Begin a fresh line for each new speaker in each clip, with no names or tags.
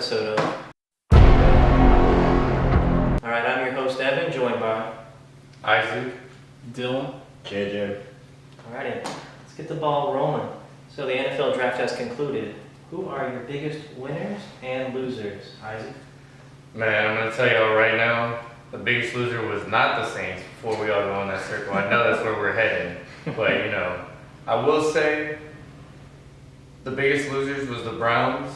episode of. Alright, I'm your host Evan, joined by
Isaac,
Dylan,
JJ.
Alrighty, let's get the ball rolling. So the NFL draft has concluded. Who are your biggest winners and losers, Isaac?
man, I'm going to tell y'all right now, the biggest loser was not the Saints before we all go in that circle. I know that's where we're heading, but I will say the biggest losers was the Browns.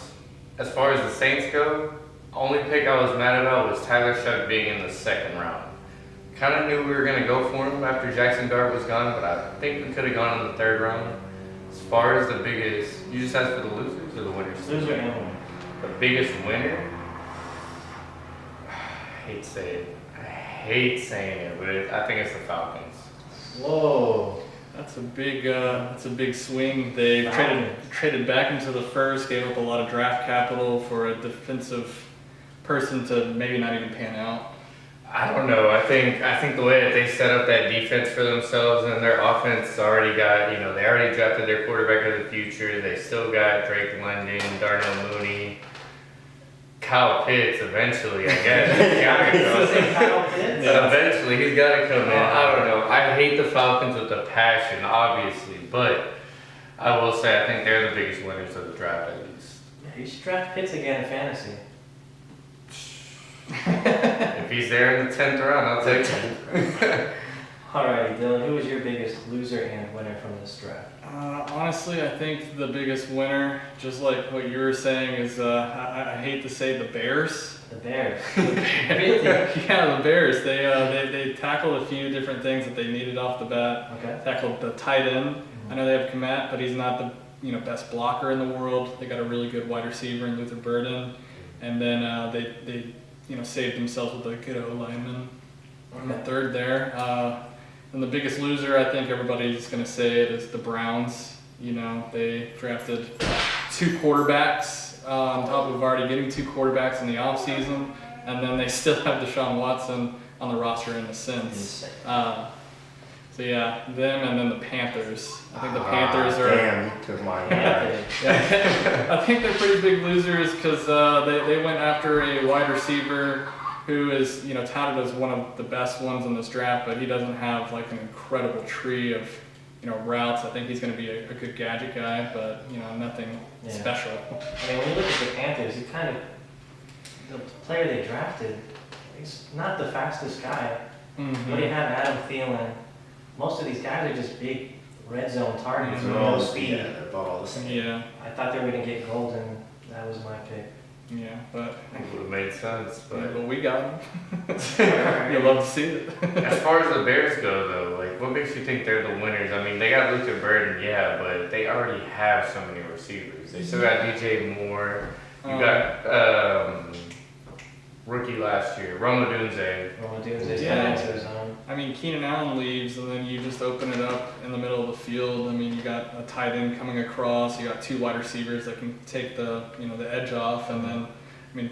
As far as the Saints go, only pick I was mad about was Tyler Shuck being in the second round. Kind of knew we were going to go for him after Jackson Dart was gone, but I think we could have gone in the third round. As far as the biggest, you just asked for the losers or the winners?
Loser and winner.
The biggest winner? I hate saying it, but I think it's the Falcons.
Whoa.
that's a big swing. They traded back into the first, gave up a lot of draft capital for a defensive person to maybe not even pan out.
I don't know. I think the way that they set up that defense for themselves and their offense already got, they already drafted their quarterback of the future. They still got Drake London, Darnell Mooney, Kyle Pitts eventually, I guess.
Kyle Pitts?
Eventually, he's got to come in. I don't know. I hate the Falcons with a passion, obviously, but I will say I think they're the biggest winners of the draft, at least.
Yeah, you should draft Pitts again in fantasy.
If he's there in the 10th round, I'll take him.
Alrighty, Dylan, who was your biggest loser and winner from this draft?
Honestly, I think the biggest winner, just like what you were saying, is I hate to say the Bears.
The Bears.
Really? Yeah, the Bears. They tackled a few different things that they needed off the bat.
Okay.
Tackled the tight end. I know they have Komet, but he's not the best blocker in the world. They got a really good wide receiver in Luther Burden, and then they saved themselves with a good O-lineman on the third there. And the biggest loser, I think everybody's going to say it, is the Browns. They drafted two quarterbacks on top of already getting two quarterbacks in the offseason, and then they still have Deshaun Watson on the roster in a sense. So yeah, them and then the Panthers. I think the Panthers are.
Damn, you took mine.
Yeah, I think they're pretty big losers because they went after a wide receiver who is touted as one of the best ones in this draft, but he doesn't have like an incredible tree of routes. I think he's going to be a good gadget guy, but nothing special.
I mean, when you look at the Panthers, the player they drafted, he's not the fastest guy.
Mm-hmm.
What do you have, Adam Thielen? Most of these guys are just big red zone targets with
They're
no
all
speed.
Yeah, they're about all the same.
Yeah,
I thought they were going to get Golden. That was my pick.
yeah, but
It would have made sense, but
we got him. You'll love to see it.
as far as the Bears go, though, what makes you think they're the winners? I mean, they got Luther Burden, yeah, but they already have so many receivers. They still got DJ Moore. You got rookie last year, Roma Dunze.
I mean, Keenan Allen leaves, and then you just open it up in the middle of the field. I mean, you got a tight end coming across. You got two wide receivers that can take the edge off, and then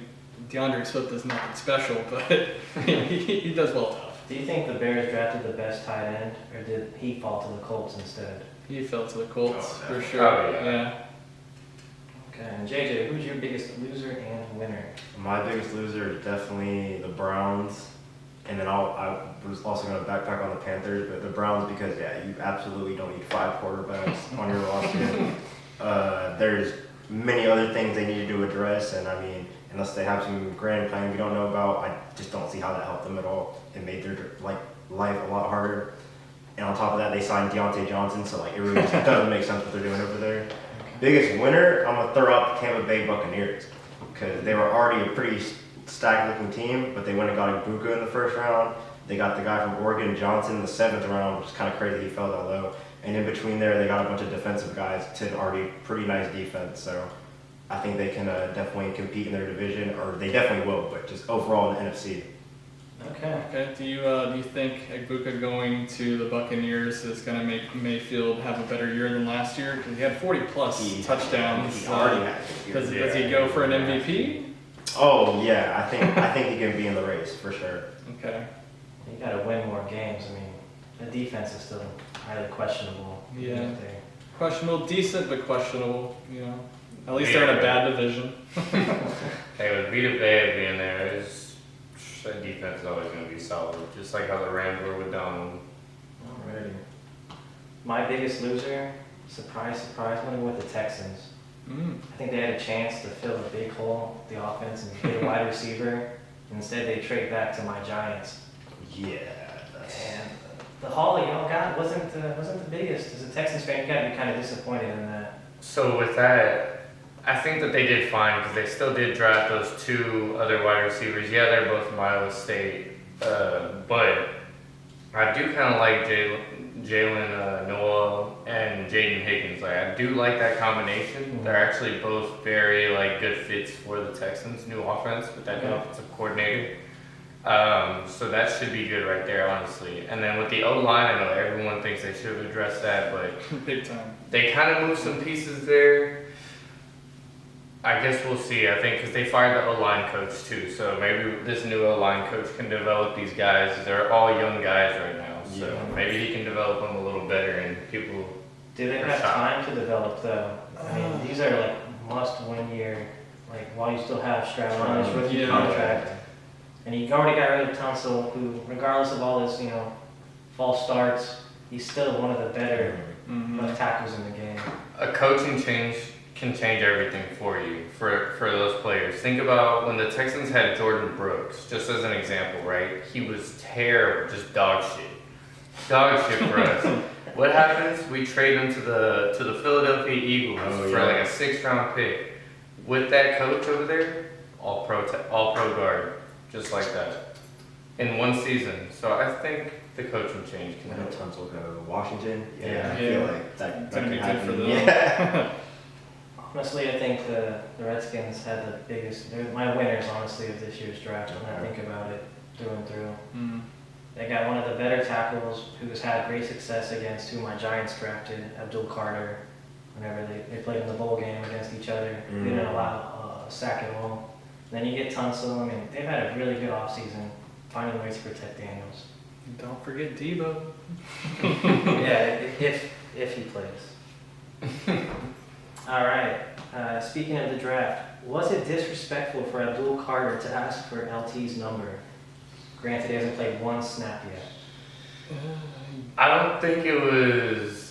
DeAndre Swift is nothing special, but he does well enough.
Do you think the Bears drafted the best tight end, or did he fall to the Colts instead?
He fell to the Colts for sure.
Oh, yeah.
Okay, and JJ, who's your biggest loser and winner?
My biggest loser is definitely the Browns. And then I was also going to backpack on the Panthers, but the Browns because, you absolutely don't need 5 quarterbacks on your roster. There's many other things they need to address, and I mean, unless they have some grand plan we don't know about, I just don't see how that helped them at all. It made their life a lot harder. And on top of that, they signed Deontay Johnson, so it really just doesn't make sense what they're doing over there. Biggest winner, I'm going to throw out the Tampa Bay Buccaneers because they were already a pretty stacked looking team, but they went and got Ibuka in the first round. They got the guy from Oregon, Johnson, in the 7th round, which is kind of crazy he fell that low. And in between there, they got a bunch of defensive guys to an already pretty nice defense. So I think they can definitely compete in their division, or they definitely will, but just overall in the NFC.
Okay.
Do you think Ibuka going to the Buccaneers is going to make Mayfield have a better year than last year? Because he had 40+ touchdowns.
He already has.
Does he go for an MVP?
Oh yeah, I think he can be in the race for sure.
Okay.
You got to win more games. I mean, the defense is still highly questionable.
Yeah. Questionable, decent, but questionable. At least they're in a bad division.
Hey, with Vita Vea being there, that defense is always going to be solid, just like how the Rams were with Donald.
Alrighty. My biggest loser, surprise, surprise, went with the Texans. I think they had a chance to fill a big hole, the offense, and get a wide receiver. Instead, they trade back to my Giants.
Yeah.
And the haul y'all got wasn't the biggest. As a Texans fan, you got to be kind of disappointed in that.
So with that, I think that they did fine because they still did draft those 2 other wide receivers. Yeah, they're both from Iowa State, but I do kind of like Jalen Noel and Jaden Higgins. Like I do like that combination. They're actually both very like good fits for the Texans' new offense with that new offensive coordinator. So that should be good right there, honestly. And then with the O-line, I know everyone thinks they should have addressed that, but
Big time.
they kind of moved some pieces there. I guess we'll see. I think because they fired the O-line coach too, so maybe this new O-line coach can develop these guys. They're all young guys right now, so maybe he can develop them a little better and people.
Do they have time to develop though? I mean, these are like must-win year. Like while you still have Stroud on his rookie contract, and he already got rid of Tunsil, who, regardless of all his false starts, he's still one of the better left tackles in the game.
A coaching change can change everything for you, for those players. Think about when the Texans had Jordan Brooks, just as an example, right? He was terrible, just dog shit. Dog shit for us. What happens? We trade him to the Philadelphia Eagles for like a 6th-round pick. With that coach over there, all pro guard, just like that, in one season. So I think the coaching change can
When
help.
Tunsil go to Washington,
Yeah.
I feel like that
Gonna
could
be good
happen.
for them.
Yeah.
Honestly, I think the Redskins had the biggest. They're my winners, honestly, of this year's draft. When I think about it through and through, they got one of the better tackles who's had great success against who my Giants drafted, Abdul Carter. Whenever they played in the bowl game against each other, they didn't allow a sack at all. Then you get Tunsil. I mean, they've had a really good offseason, finding ways to protect Daniels.
Don't forget Debo.
Yeah, if he plays. All right. Speaking of the draft, was it disrespectful for Abdul Carter to ask for LT's number? Granted, he hasn't played one snap yet.
I don't think it was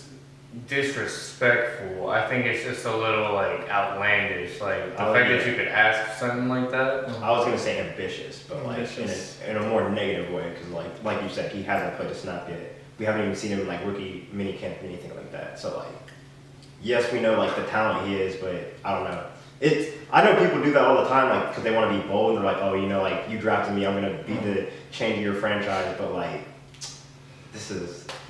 disrespectful. I think it's just a little like outlandish. Like the fact that you could ask something like that.
I was gonna say ambitious, but like
Ambitious.
in a more negative way, because like you said, he hasn't played a snap yet. We haven't even seen him in like rookie mini camp or anything like that. So like, yes, we know like the talent he is, but I don't know. I know people do that all the time, like because they want to be bold. And they're like, oh, like you drafted me, I'm gonna be the change of your franchise. But like,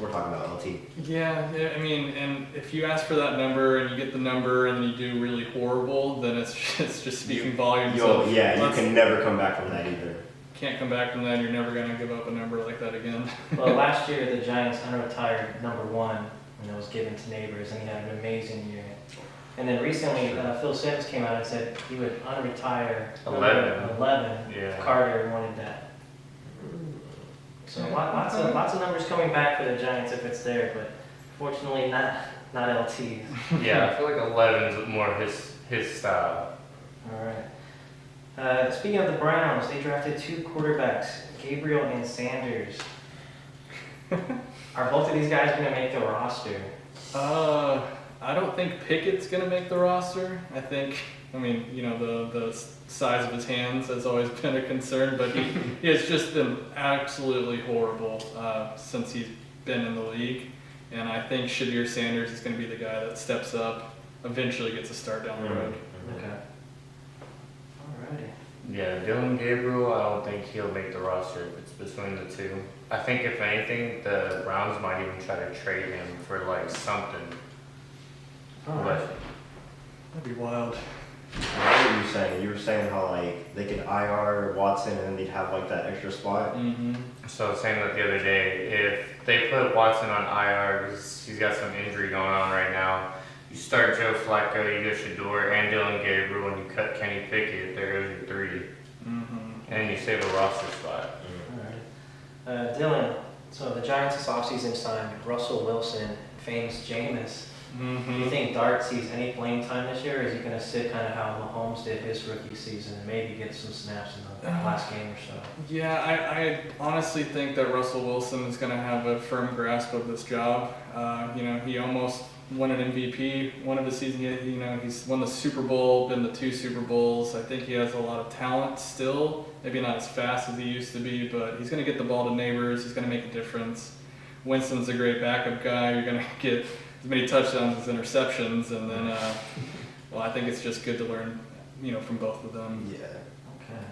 we're talking about LT.
Yeah, I mean, and if you ask for that number and you get the number and you do really horrible, then it's just speaking volumes.
You can never come back from that either.
Can't come back from that. You're never gonna give up a number like that again.
Well, last year the Giants unretired number 1, and it was given to Neighbors, and he had an amazing year. And then recently, Phil Simms came out and said he would unretire 11 if Carter wanted that. So lots of numbers coming back for the Giants if it's there, but fortunately not LT's.
Yeah, I feel like 11 is more his style.
All right. Speaking of the Browns, they drafted 2 quarterbacks, Gabriel and Sanders. Are both of these guys going to make the roster?
I don't think Pickett's gonna make the roster. I mean, the size of his hands has always been a concern, but he has just been absolutely horrible since he's been in the league. And I think Shadir Sanders is going to be the guy that steps up, eventually gets a start down the road.
Okay. Alrighty.
Yeah, Dylan Gabriel, I don't think he'll make the roster if it's between the two. I think if anything, the Browns might even try to trade him for like something.
Alright.
That'd be wild.
What were you saying? You were saying how like they could IR Watson and then they'd have like that extra spot.
Mm-hmm.
So I was saying that the other day, if they put Watson on IR because he's got some injury going on right now, you start Joe Flacco, you go Shador and Dylan Gabriel, and you cut Kenny Pickett, there goes your 3.
Mm-hmm.
And you save a roster spot.
Alright. Dylan, so the Giants this offseason signed Russell Wilson, famous Jameis. Do you think Dart sees any playing time this year, or is he going to sit kind of how Mahomes did his rookie season and maybe get some snaps in the last game or so?
Yeah, I honestly think that Russell Wilson is going to have a firm grasp of this job. He almost won an MVP one of the season. He's won the Super Bowl, been to 2 Super Bowls. I think he has a lot of talent still. Maybe not as fast as he used to be, but he's going to get the ball to Neighbors. He's going to make a difference. Winston's a great backup guy. You're going to get as many touchdowns as interceptions, and then, I think it's just good to learn, from both of them.
Yeah.
Okay.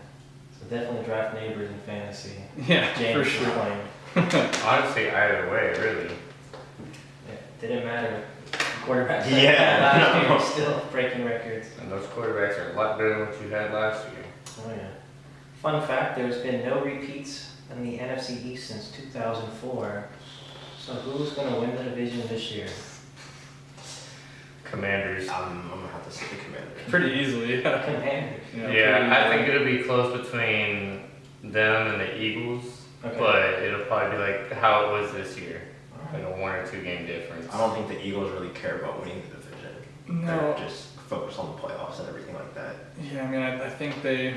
So definitely draft Neighbors in fantasy.
Yeah,
James
for sure.
playing.
Honestly, either way, really.
Yeah, didn't matter. Quarterback.
Yeah.
Last year, still breaking records.
And those quarterbacks are a lot better than what you had last year.
Oh yeah. Fun fact: there's been no repeats in the NFC East since 2004. So who's going to win the division this year?
Commanders.
I'm gonna have to say the Commanders.
Pretty easly. Yeah.
Commanders.
Yeah, I think it'll be close between them and the Eagles,
Okay.
but it'll probably be like how it was this year, like a 1 or 2 game difference.
I don't think the Eagles really care about winning the division.
No.
They're just focused on the playoffs and everything like that.
Yeah, I mean, I think they,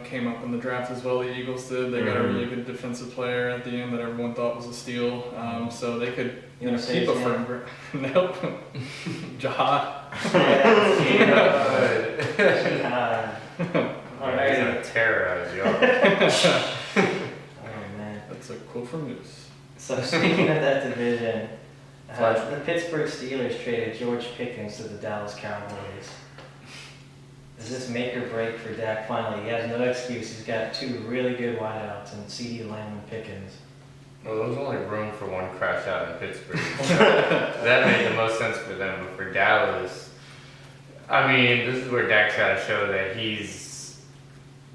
came up in the draft as well. The Eagles did. They got a really good defensive player at the end that everyone thought was a steal. So they could,
You wanna say
keep a
his
firm grip. Nope. Jaha.
All
He's
right.
gonna terrorize y'all.
Oh man.
That's a quote from News.
So speaking of that division, the Pittsburgh Steelers traded George Pickens to the Dallas Cowboys. Does this make or break for Dak finally? He has no excuse. He's got 2 really good wideouts in CeeDee Lamb and Pickens.
Well, there was only room for one crash out in Pittsburgh. That made the most sense for them, but for Dallas, I mean, this is where Dak's got to show that he's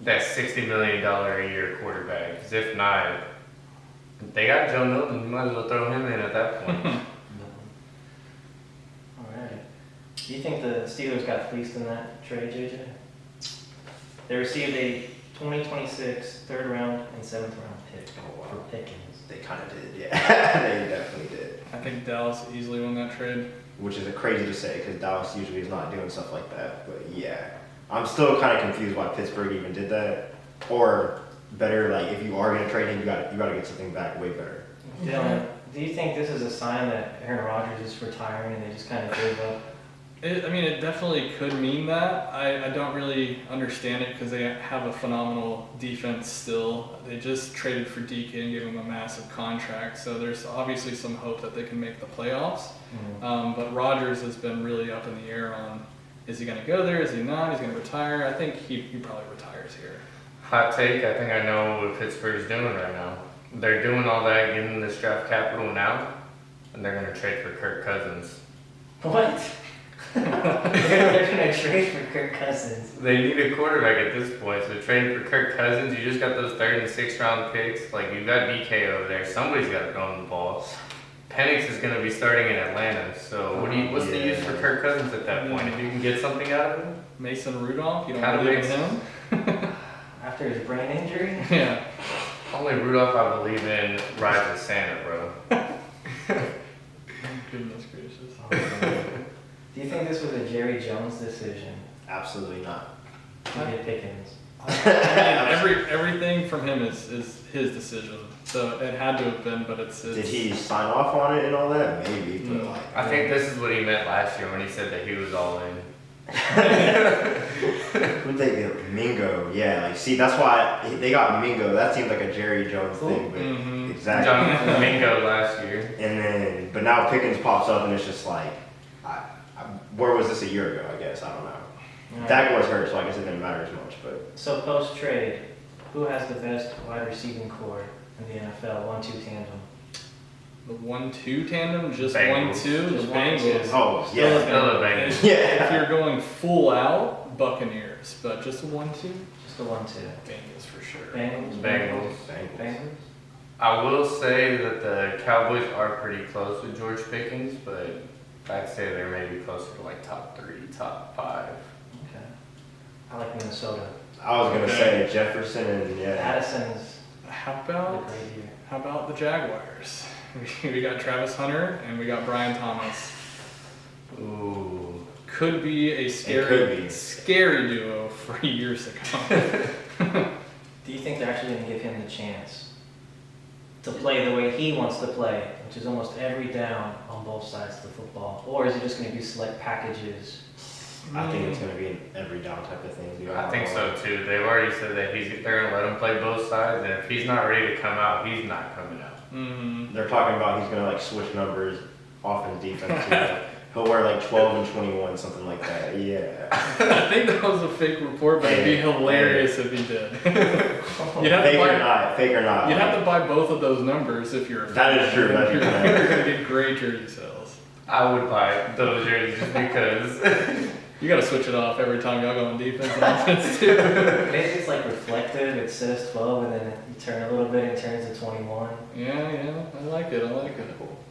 that $60 million a year quarterback. Because if not, they got Joe Milton. You might as well throw him in at that point.
Alright. Do you think the Steelers got fleeced in that trade, JJ? They received a 2026 third round and 7th round pick for Pickens.
They kind of did, yeah. They definitely did.
I think Dallas easily won that trade.
Which is crazy to say because Dallas usually is not doing stuff like that. But yeah, I'm still kind of confused why Pittsburgh even did that. Or better, like if you are going to trade him, you got to get something back way better.
Dylan, do you think this is a sign that Aaron Rodgers is retiring and they just kind of gave up?
It definitely could mean that. I don't really understand it because they have a phenomenal defense still. They just traded for DK and gave him a massive contract, so there's obviously some hope that they can make the playoffs. But Rodgers has been really up in the air on, is he going to go there, is he not, he's going to retire? I think he probably retires here.
Hot take, I think I know what Pittsburgh's doing right now. They're doing all that, giving this draft capital now, and they're going to trade for Kirk Cousins.
What? They're going to trade for Kirk Cousins.
They need a quarterback at this point, so trading for Kirk Cousins, you just got those 3rd and 6th round picks. Like, you got DK over there. Somebody's got to go on the ball. Penix is going to be starting in Atlanta, so what's the use for Kirk Cousins at that point? If you can get something out of him?
Mason Rudolph, you don't
Kinda
believe in
makes
him?
After his brain injury?
Yeah.
Only Rudolph I believe in rides with Santa, bro.
Goodness gracious.
Do you think this was a Jerry Jones decision
Absolutely not.
to get Pickens?
I mean, everything from him is his decision. So it had to have been, but it's
Did he sign off on it and all that? Maybe, but
No.
like.
I think this is what he meant last year when he said that he was all in.
Who'd they get? Mingo. Yeah, like see, that's why they got Mingo. That seems like a Jerry Jones thing, but
Mhm.
exactly.
John Mingo last year.
And then, but now Pickens pops up and it's just like, where was this a year ago? I guess I don't know.
Alright.
Dak was hurt, so I guess it didn't matter as much. But
So post trade, who has the best wide receiving core in the NFL? 1-2 tandem.
The 1-2 tandem, just
Bengals.
1-2, the
Just
Bengals.
oh yeah,
Still the Bengals.
If
Yeah.
you're going full out, Buccaneers, but just a 1-2,
Just the 1-2.
Bengals for sure.
Bengals.
Bengals.
Bengals.
I will say that the Cowboys are pretty close with George Pickens, but I'd say they're maybe closer to like top 3, top 5.
Okay. I like Minnesota.
I was gonna
Okay.
say Jefferson and yeah.
Addison's
How
had a
about
great year.
the Jaguars? We got Travis Hunter and we got Brian Thomas.
Ooh.
Could be a scary duo for years to come.
Do you think they're actually going to give him the chance to play the way he wants to play, which is almost every down on both sides of the football? Or is it just going to be select packages?
I think it's going to be an every down type of thing.
I think so too. They've already said that they're going to let him play both sides, and if he's not ready to come out, he's not coming out.
Mm-hmm.
They're talking about he's going to like switch numbers, offense, defense. Too. Like, he'll wear like 12 and 21, something like that. Yeah.
I think that was a fake report, but it'd be hilarious if he did. You'd have
Fake or not.
You'd have to buy both of those numbers if you're a fan.
That is true.
You're going to get great jersey sales.
I would buy those jerseys just because.
You gotta switch it off every time y'all go on defense and offense too.
Maybe it's like reflective, it says 12 and then you turn a little bit and it turns to 21.
Yeah, I like it.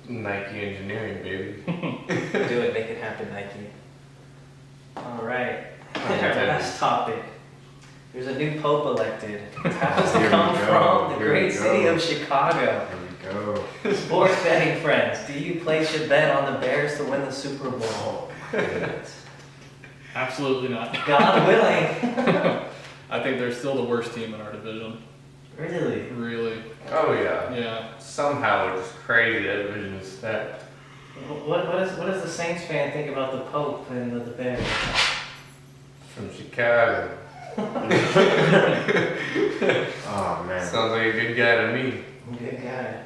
Nike engineering, baby.
Do it, make it happen, Nike. Alright, and our last topic. There's a new pope elected. It happens to come from the great city of Chicago.
Here we go.
Sports betting friends, do you place your bet on the Bears to win the Super Bowl?
Absolutely not.
God willing.
I think they're still the worst team in our division.
Really?
Really.
Oh yeah.
Yeah.
Somehow it's crazy that division is stacked.
What does the Saints fan think about the Pope and the Bears?
From Chicago.
Oh man.
Sounds like a good guy to me.
Good guy.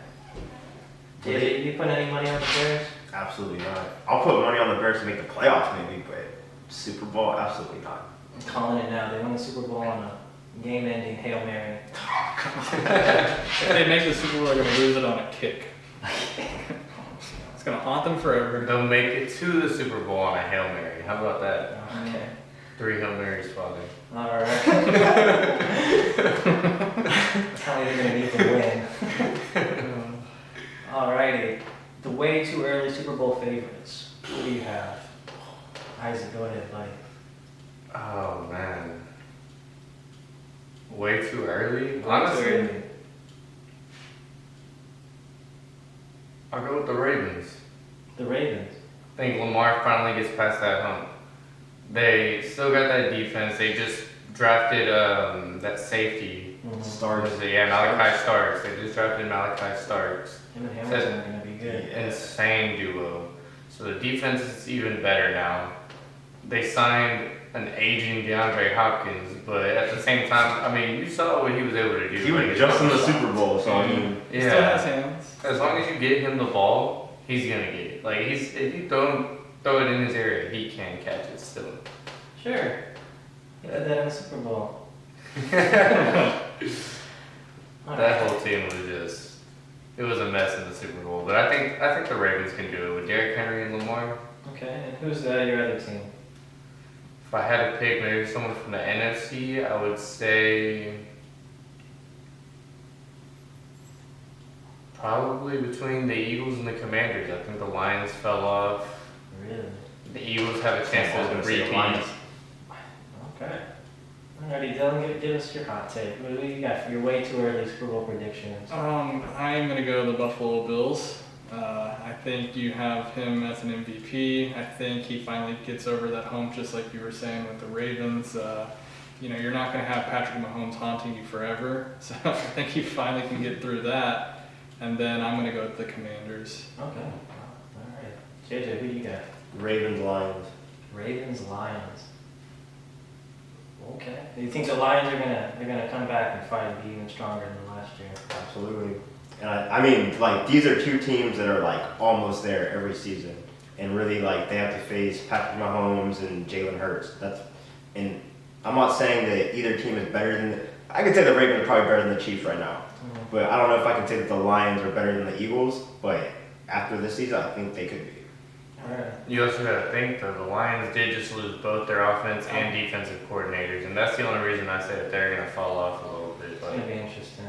JJ, you put any money on the Bears?
Absolutely not. I'll put money on the Bears to make the playoffs maybe, but Super Bowl, absolutely not.
I'm calling it now. They won the Super Bowl on a game-ending Hail Mary.
If they make the Super Bowl, they're gonna lose it on a kick. It's gonna haunt them forever.
They'll make it to the Super Bowl on a Hail Mary. How about that?
Okay.
3 Hail Marys, Father.
Alright. Tell me they're going to need to win. Alrighty. The way too early Super Bowl favorites. Who do you have? Isaac, go ahead, buddy.
Oh man. Way too early?
Way
Honestly,
too early.
I'll go with the Ravens.
The Ravens.
I think Lamar finally gets past that hump. They still got that defense. They just drafted that safety.
Starks.
What is it? Yeah, Malachi Starks. They just drafted Malachi Starks.
Him and Hamilton are going to be good.
Insane duo. So the defense is even better now. They signed an aging DeAndre Hopkins, but at the same time, I mean, you saw what he was able to do.
He was just in the Super Bowl, so I mean,
He still has hands.
As long as you get him the ball, he's gonna get it. Like if you throw it in his area, he can catch it still.
Sure. He did that in the Super Bowl.
That whole team was just, it was a mess in the Super Bowl. But I think the Ravens can do it with Derrick Henry and Lamar.
Okay, and who's your other team?
If I had to pick maybe someone from the NFC, I would say probably between the Eagles and the Commanders. I think the Lions fell off.
Really?
The Eagles have a chance to repeat.
Okay. Alrighty, Dylan, give us your hot take. What do you got for your way too early Super Bowl predictions?
I'm gonna go the Buffalo Bills. I think you have him as an MVP. I think he finally gets over that hump, just like you were saying with the Ravens. You're not gonna have Patrick Mahomes haunting you forever, so I think he finally can get through that. And then I'm gonna go with the Commanders.
Okay. Alright. JJ, who you got?
Ravens, Lions.
Ravens, Lions. Okay. Do you think the Lions are gonna come back and fight and be even stronger than last year?
Absolutely. And I mean, like, these are two teams that are, like, almost there every season. And really, like, they have to face Patrick Mahomes and Jalen Hurts. And I'm not saying that either team is better than I could say the Ravens are probably better than the Chiefs right now. But I don't know if I can say that the Lions are better than the Eagles. But after this season, I think they could be.
Alright.
You also got to think though, the Lions did just lose both their offense and defensive coordinators, and that's the only reason I say that they're going to fall off a little bit.
It's gonna be interesting.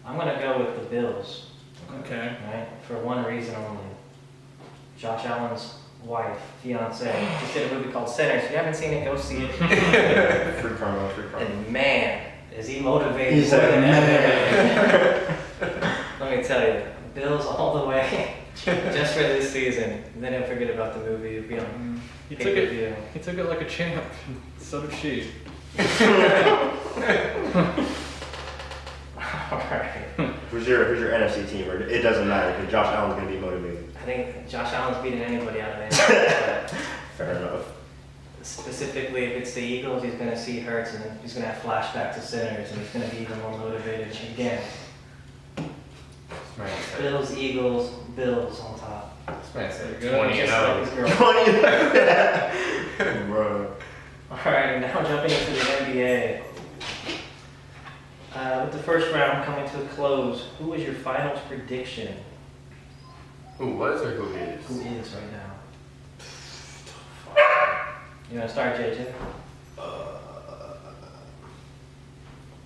I'm gonna go with the Bills.
Okay.
Right? For one reason only. Josh Allen's wife, fiance, just did a movie called Sinners. If you haven't seen it, go see it.
Free promo.
And man, is he motivated
He's
more
a
than ever. Let me tell you, Bills all the way. Just for this season. And then he'll forget about the movie. It'll be on
He took
pay-per-view.
it. He took it like a champ. So did she.
Alright.
Who's your NFC team? Or it doesn't matter because Josh Allen's gonna be motivated.
I think Josh Allen's beating anybody out of NFC.
Fair enough.
Specifically, if it's the Eagles, he's going to see Hurts and he's going to have flashbacks to Sinners and he's going to be even more motivated again.
This man said,
Bills, Eagles, Bills on top.
this man said
There you go.
20 and
Just like his
0.
girl.
Bro.
Alright, now jumping into the NBA. With the first round coming to a close, who is your finals prediction?
Who was or who is?
Who is right now? You want to start, JJ?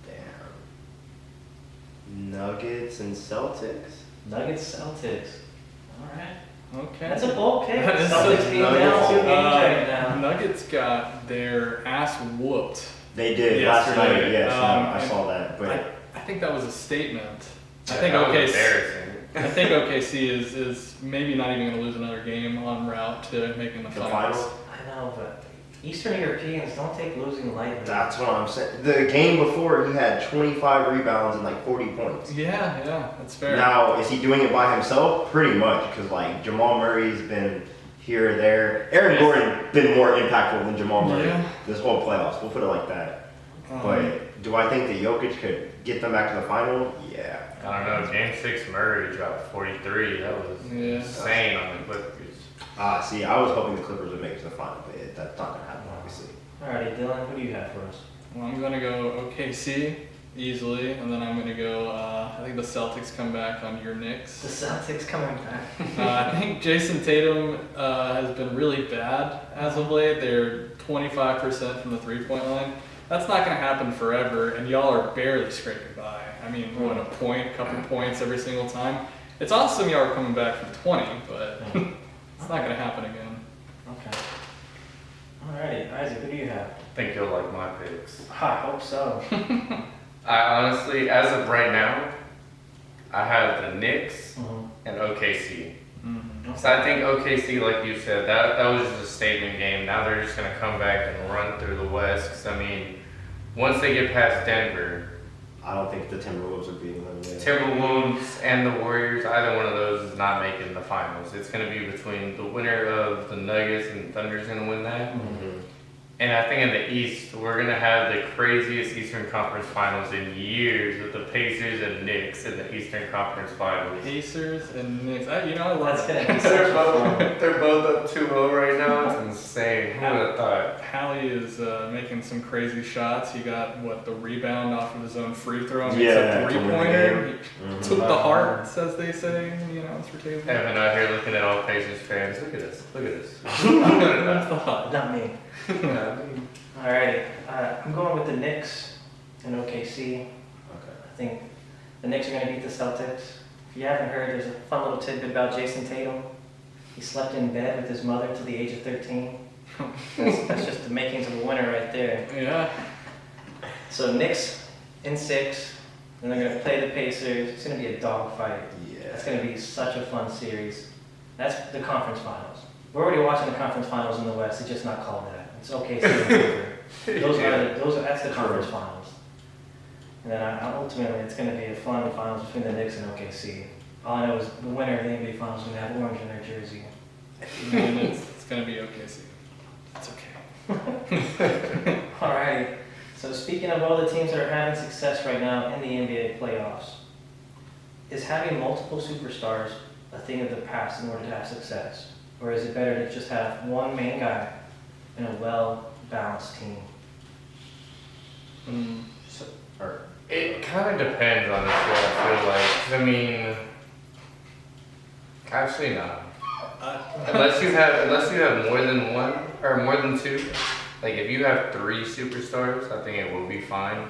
Damn. Nuggets and Celtics?
Nuggets, Celtics. Alright.
Okay.
That's a bold pick.
That is
Celtics being down
Nuggets.
2 games right now.
Nuggets got their ass whooped.
They did last
Yesterday.
night, yes. I
And
saw that. But
I think that was a statement. I
Yeah,
think
that was
OKC.
embarrassing.
I think OKC is maybe not even going to lose another game en route to making the
the
finals.
finals?
I know, but Eastern Europeans don't take losing lightly.
That's what I'm saying. The game before, he had 25 rebounds and like 40 points.
Yeah, that's fair.
Now, is he doing it by himself? Pretty much, because like Jamal Murray's been here or there. Aaron Gordon been more impactful than Jamal Murray
Yeah.
this whole playoffs. We'll put it like that. But do I think that Jokic could get them back to the final? Yeah.
I don't know. Game 6, Murray dropped 43. That was
Yeah.
insane on the Clippers.
See, I was hoping the Clippers would make it to the final, but that's not gonna happen, obviously.
Alrighty, Dylan, who do you have for us?
Well, I'm going to go OKC easily, and then I'm going to go, I think the Celtics come back on your
The
Knicks.
Celtics coming back.
I think Jason Tatum has been really bad as of late. They're 25% from the three-point line. That's not going to happen forever, and y'all are barely scraping by. I mean, what, a point, couple points every single time? It's awesome y'all are coming back from 20, but it's not going to happen again.
Okay. Alrighty, Isaac, who do you have?
I think you'll like my picks.
I hope so.
I honestly, as of right now, I have the Knicks and OKC. So I think OKC, like you said, that was just a statement game. Now they're just going to come back and run through the West. 'Cause, I mean, once they get past Denver,
I don't think the Timberwolves are beating them yet.
Timberwolves and the Warriors, either one of those is not making the finals. It's going to be between the winner of the Nuggets and Thunder's going to win that.
Mhm.
And I think in the East, we're going to have the craziest Eastern Conference Finals in years with the Pacers and Knicks in the Eastern Conference Finals.
Pacers and Knicks. I love
That's
that.
gonna be such a fun.
They're both up 2-0 right now. It's insane. Who would have thought?
Hallie is making some crazy shots. He got the rebound off of his own free throw and
Yeah,
makes a
to win the
three-pointer.
game.
He took the heart, as they say, in the announcer table.
Evan out here looking at all Pacers fans. Look at this. Look at this.
That's the hot.
Not me.
Yeah.
Alrighty, I'm going with the Knicks and OKC.
Okay.
I think the Knicks are going to beat the Celtics. If you haven't heard, there's a fun little tidbit about Jason Tatum. He slept in bed with his mother till the age of 13. That's just the makings of a winner right there.
Yeah.
So Knicks in 6, and they're going to play the Pacers. It's going to be a dogfight. It's
Yeah.
going to be such a fun series. That's the conference finals. We're already watching the conference finals in the West. It's just not called that. It's OKC and Denver. That's the conference finals. And then ultimately, it's going to be a fun finals between the Knicks and OKC. All I know is the winner of the NBA finals is going to have orange in their jersey.
And it's going to be OKC. It's okay.
Alrighty. So speaking of all the teams that are having success right now in the NBA playoffs, is having multiple superstars a thing of the past in order to have success? Or is it better to just have one main guy and a well-balanced team?
It kind of depends on this, what I feel like. 'Cause, I mean, actually not. Unless you have more than one or more than two. Like if you have 3 superstars, I think it will be fine.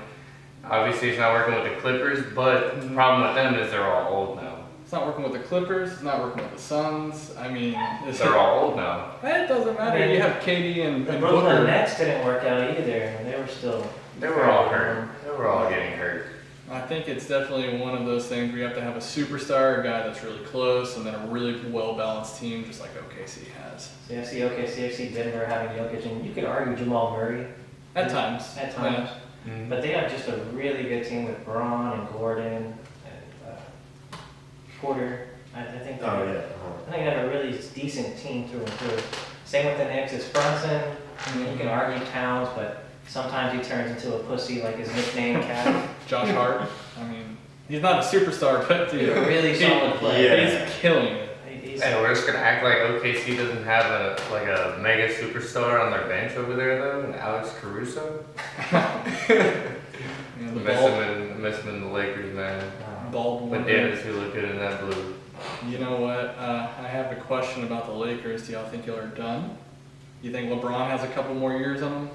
Obviously, it's not working with the Clippers, but the problem with them is they're all old now.
It's not working with the Clippers. It's not working with the Suns. I mean,
They're all old now.
It doesn't matter.
I mean,
You have KD and
The Brooklyn
Booker.
Nets didn't work out either. They were still...
They were all hurt. They were all getting hurt.
I think it's definitely one of those things where you have to have a superstar, a guy that's really close, and then a really well-balanced team, just like OKC has.
So I see OKC, I see Denver having Jokic, and you could argue Jamal Murray.
At times.
At times.
Mm.
But they have just a really good team with Braun and Gordon and Porter. I think they
Oh, yeah.
I think they have a really decent team through and through. Same with the Knicks, it's Brunson. I mean, you can argue Towns, but sometimes he turns into a pussy like his nickname, Cat.
Josh Hart. I mean, he's not a superstar, but
He's a really solid player.
Yeah.
he's killing it.
And we're just gonna act like OKC doesn't have a mega superstar on their bench over there though, and Alex Caruso.
And the
Miss him in the Lakers, man.
bald
But
one.
Dennis, who look good in that blue.
You know what? I have a question about the Lakers. Do y'all think y'all are done? You think LeBron has a couple more years on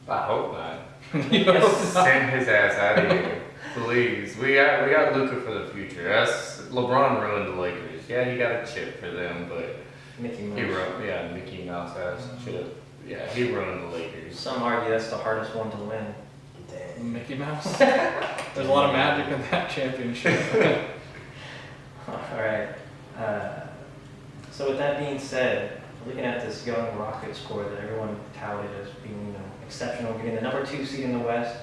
I hope not.
him?
Send his ass out of here, please. We got Luka for the future. LeBron ruined the Lakers. Yeah, he got a chip for them, but
Mickey Mouse.
he ruined. Mickey Mouse ass chip. Yeah, he ruined the Lakers.
Some argue that's the hardest one to win.
Mickey Mouse. There's a lot of magic in that championship.
All right. So with that being said, looking at this young Rocket score that everyone touted as being, exceptional, getting the number 2 seed in the West,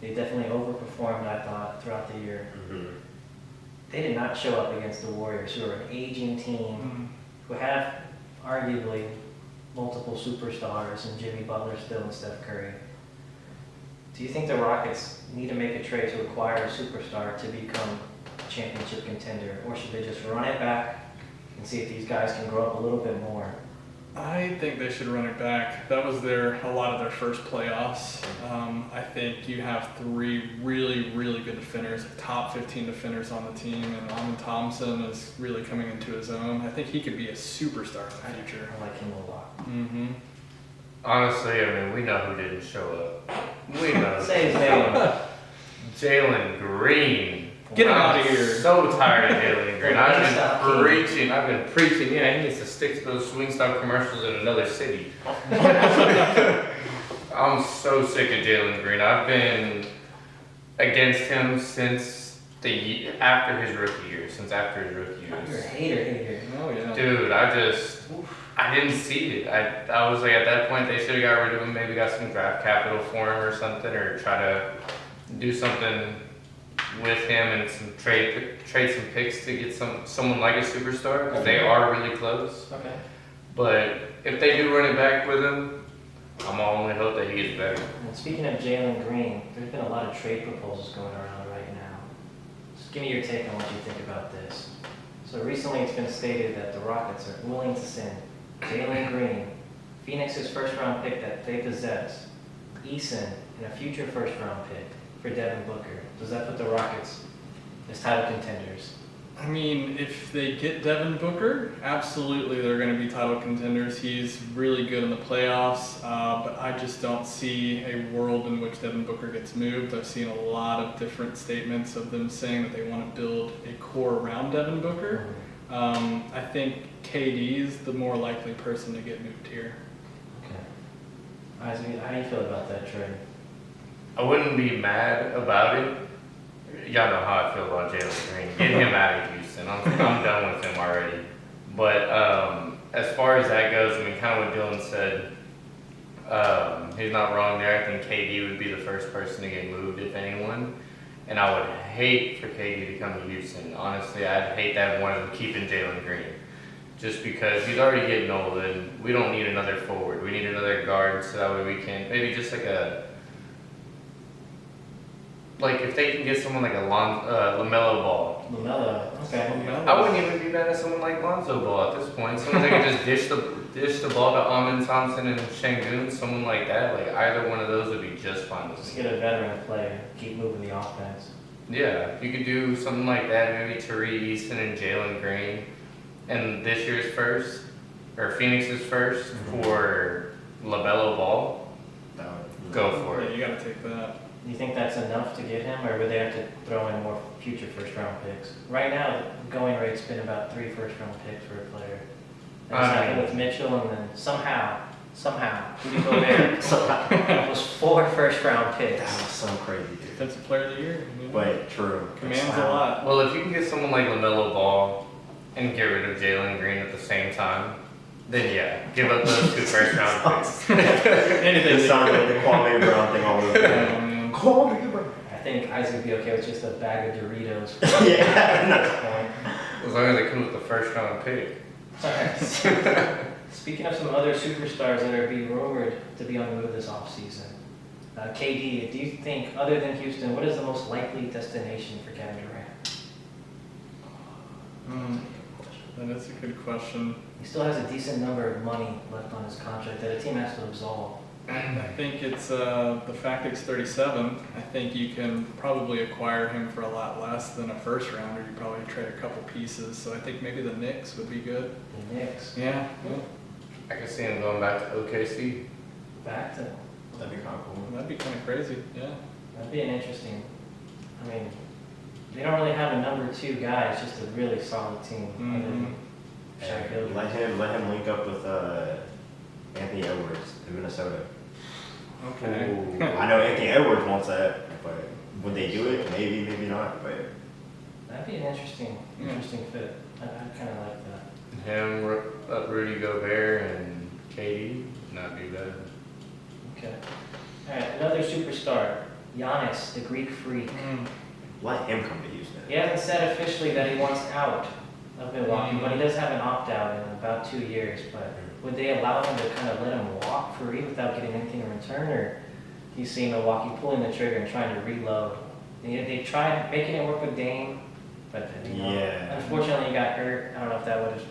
they definitely overperformed, I thought, throughout the year.
Mm-hmm.
They did not show up against the Warriors, who are an aging team, who have arguably multiple superstars, and Jimmy Butler still and Steph Curry. Do you think the Rockets need to make a trade to acquire a superstar to become a championship contender, or should they just run it back and see if these guys can grow up a little bit more?
I think they should run it back. That was a lot of their first playoffs. I think you have 3 really, really good defenders, top 15 defenders on the team, and Amen Thompson is really coming into his own. I think he could be a superstar in the future.
I like him a lot.
Mm-hmm.
Honestly, I mean, we know who didn't show up. We know.
Say his name.
Jalen Green.
Get him
I'm
out of here.
So tired of Jalen Green.
Stop
I've been
kidding.
preaching. I've been preaching. Yeah, he needs to stick to those swing stop commercials in another city. I'm so sick of Jalen Green. I've been against him since after his rookie year. After his rookie
You're a
years.
hater.
Oh, yeah.
Dude, I didn't see it. I was like, at that point, they should have got rid of him. Maybe got some draft capital for him or something, or try to do something with him and trade some picks to get someone like a superstar, because they are really close.
Okay.
But if they do run it back with him, I'm only hope that he gets better.
And speaking of Jalen Green, there's been a lot of trade proposals going around right now. Just give me your take on what you think about this. So recently it's been stated that the Rockets are willing to send Jalen Green, Phoenix's first-round pick that they possess, Eason, and a future first-round pick for Devin Booker. Does that put the Rockets as title contenders?
I mean, if they get Devin Booker, absolutely they're going to be title contenders. He's really good in the playoffs, but I just don't see a world in which Devin Booker gets moved. I've seen a lot of different statements of them saying that they want to build a core around Devin Booker. I think KD is the more likely person to get moved here.
Okay. Isaac, how do you feel about that trade?
I wouldn't be mad about it. Y'all know how I feel about Jalen Green. Get him out of Houston. I'm done with him already. But as far as that goes, I mean, kind of what Dylan said, he's not wrong there. I think KD would be the first person to get moved, if anyone. And I would hate for KD to come to Houston. Honestly, I'd hate that more than keeping Jalen Green. Just because he's already getting old, and we don't need another forward. We need another guard, so that way we can maybe just like if they can get someone like a LaMelo Ball.
LaMelo, okay.
I wouldn't even be mad at someone like Lonzo Ball at this point. Someone that can just dish the ball to Amen Thompson and Şengün, someone like that. Like either one of those would be just fine with
Just
me.
get a veteran to play, keep moving the offense.
Yeah, you could do something like that. Maybe Tariq Easton and Jalen Green, and this year's first or Phoenix's first for LaMelo Ball. Go for
Yeah,
it.
you got to take that.
Do you think that's enough to get him, or would they have to throw in more future first-round picks? Right now, the going rate's been about 3 first-round picks for a player. That's happened with Mitchell, and then somehow Somehow, Rudy Gobert was 4 first-round picks.
That was so crazy, dude.
Defensive player of the year. Yeah.
But true.
Commands a lot.
Well, if you can get someone like LaMelo Ball and get rid of Jalen Green at the same time, then yeah, give up those 2 first-round picks.
Anything.
It sounds like the Kwame Brown thing all over again. Kwame Brown.
I think Isaac would be okay with just a bag of Doritos.
Yeah.
As long as they come with the first-round pick.
Alright. Speaking of some other superstars that are being rumored to be on the move this offseason, KD, do you think, other than Houston, what is the most likely destination for Kevin Durant?
That is a good question.
He still has a decent number of money left on his contract that a team has to absolve.
I think it's the fact that he's 37. I think you can probably acquire him for a lot less than a first rounder. You probably trade a couple pieces. So I think maybe the Knicks would be good.
The Knicks.
Yeah.
I can see him going back to OKC.
Back to.
That'd be kind of cool.
That'd be kind of crazy. Yeah.
That'd be an interesting. I mean, they don't really have a number 2 guy. It's just a really solid team. Shaq Gilgeous.
Let him link up with Anthony Edwards in Minnesota.
Okay.
Ooh, I know Anthony Edwards wants that, but would they do it? Maybe, maybe not. But
That'd be an interesting fit. I kind of like that.
Him, Rudy Gobert, and KD, not be bad.
Okay. All right, another superstar, Giannis, the Greek freak.
let him come to Houston.
He hasn't said officially that he wants out of Milwaukee, but he does have an opt-out in about 2 years. But would they allow him to kind of let him walk free without getting anything in return, or do you see Milwaukee pulling the trigger and trying to reload? They tried making it work with Dame, but unfortunately he got hurt. I don't know if that was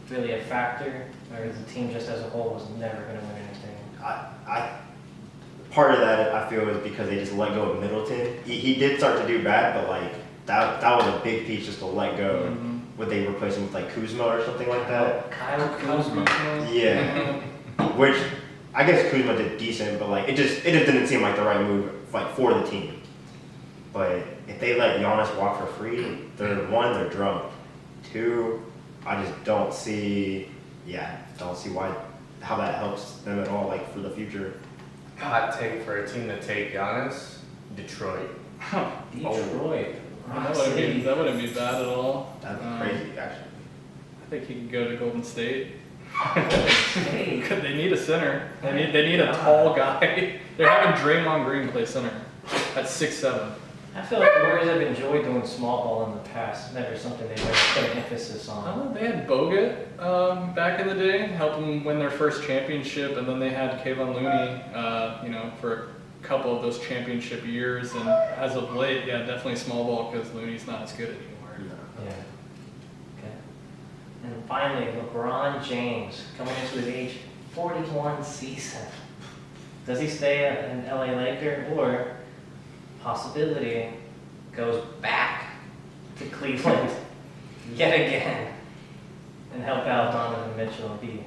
really a factor, or the team just as a whole was never going to win anything.
Part of that I feel is because they just let go of Middleton. He did start to do bad, but like that was a big piece just to let go.
Mm-hmm.
Would they replace him with like Kuzma or something like that?
Kyle Kuzma.
Yeah. Which I guess Kuzma did decent, but like it just didn't seem like the right move like for the team. But if they let Giannis walk for free, they're drunk. 2, I just don't see how that helps them at all, like for the future.
Hot take for a team to take Giannis, Detroit.
Detroit.
That wouldn't be bad at all.
That'd be crazy, actually.
I think he could go to Golden State.
Hey.
They need a center. They need a tall guy. They're having Draymond Green play center at 6'7".
I feel like the Warriors have enjoyed doing small ball in the past. Never something they've ever put an emphasis on.
They had Bogut back in the day, help them win their first championship, and then they had Kevon Looney, for a couple of those championship years. And as of late, yeah, definitely small ball because Looney's not as good anymore.
Yeah. Okay. And finally, LeBron James coming into his age 41 season. Does he stay an LA Laker, or possibility goes back to Cleveland yet again and help out Donovan Mitchell and be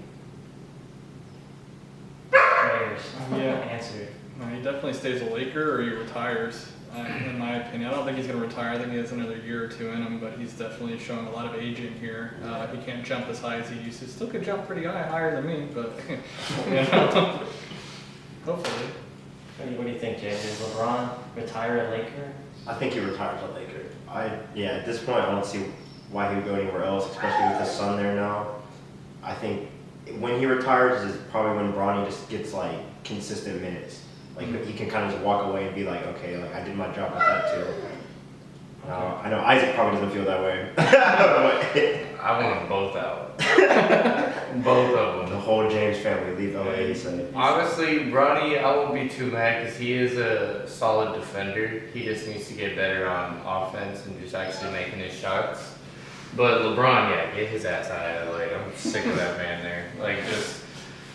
players?
Yeah.
Answered.
No, he definitely stays a Laker or he retires, in my opinion. I don't think he's going to retire. I think he has another year or 2 in him, but he's definitely showing a lot of aging here. He can't jump as high as he used to. Still could jump pretty high, higher than me, but hopefully.
What do you think, Jay? Does LeBron retire a Laker?
I think he retires a Laker. At this point, I don't see why he would go anywhere else, especially with his son there now. I think when he retires is probably when Bronny just gets like consistent minutes. Like he can kind of just walk away and be like, okay, like I did my job with that too. I know Isaac probably doesn't feel that way.
I want them both out. Both of them.
The whole James family leave LA. So.
Honestly, Bronny, I won't be too mad because he is a solid defender. He just needs to get better on offense and just actually making his shots. But LeBron, yeah, get his ass out of LA. I'm sick of that man there. Like,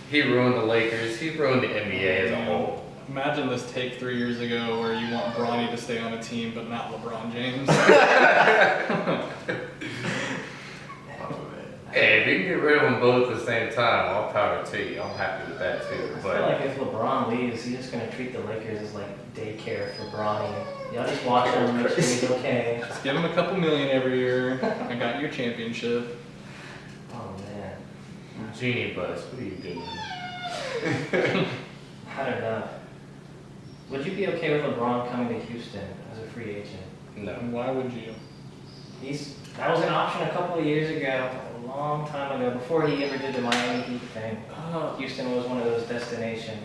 he ruined the Lakers. He ruined the NBA as a whole.
Imagine this take 3 years ago where you want Bronny to stay on a team but not LeBron James.
Hey, if you can get rid of them both at the same time, all power to you. I'm happy with that too.
I feel like if LeBron leaves, he's just gonna treat the Lakers as like daycare for Bronny. Y'all just watch him, make sure he's okay.
Just give him a couple million every year. I got your championship.
Oh man.
Genie Bus, what are you doing?
I don't know. Would you be okay with LeBron coming to Houston as a free agent?
No.
And why would you?
That was an option a couple of years ago, a long time ago, before he ever did the Miami Heat thing. Houston was one of those destinations.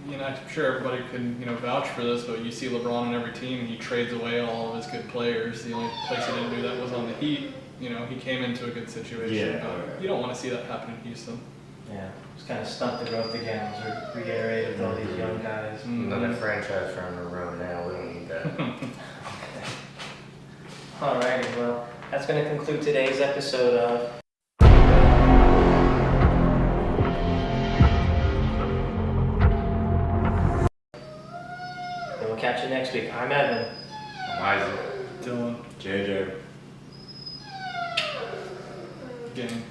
You know, I'm sure everybody could, vouch for this, but you see LeBron on every team, and he trades away all of his good players. The only place he didn't do that was on the Heat. He came into a good situation, but you don't want to see that happen in Houston.
Yeah, just kind of stunt the growth again, as we reiterated with all these young guys.
Another franchise trying to run now. We don't need that.
Alrighty, well, that's going to conclude today's episode of And we'll catch you next week. I'm Evan.
I'm Isaac.
Dylan.
JJ.
Gang.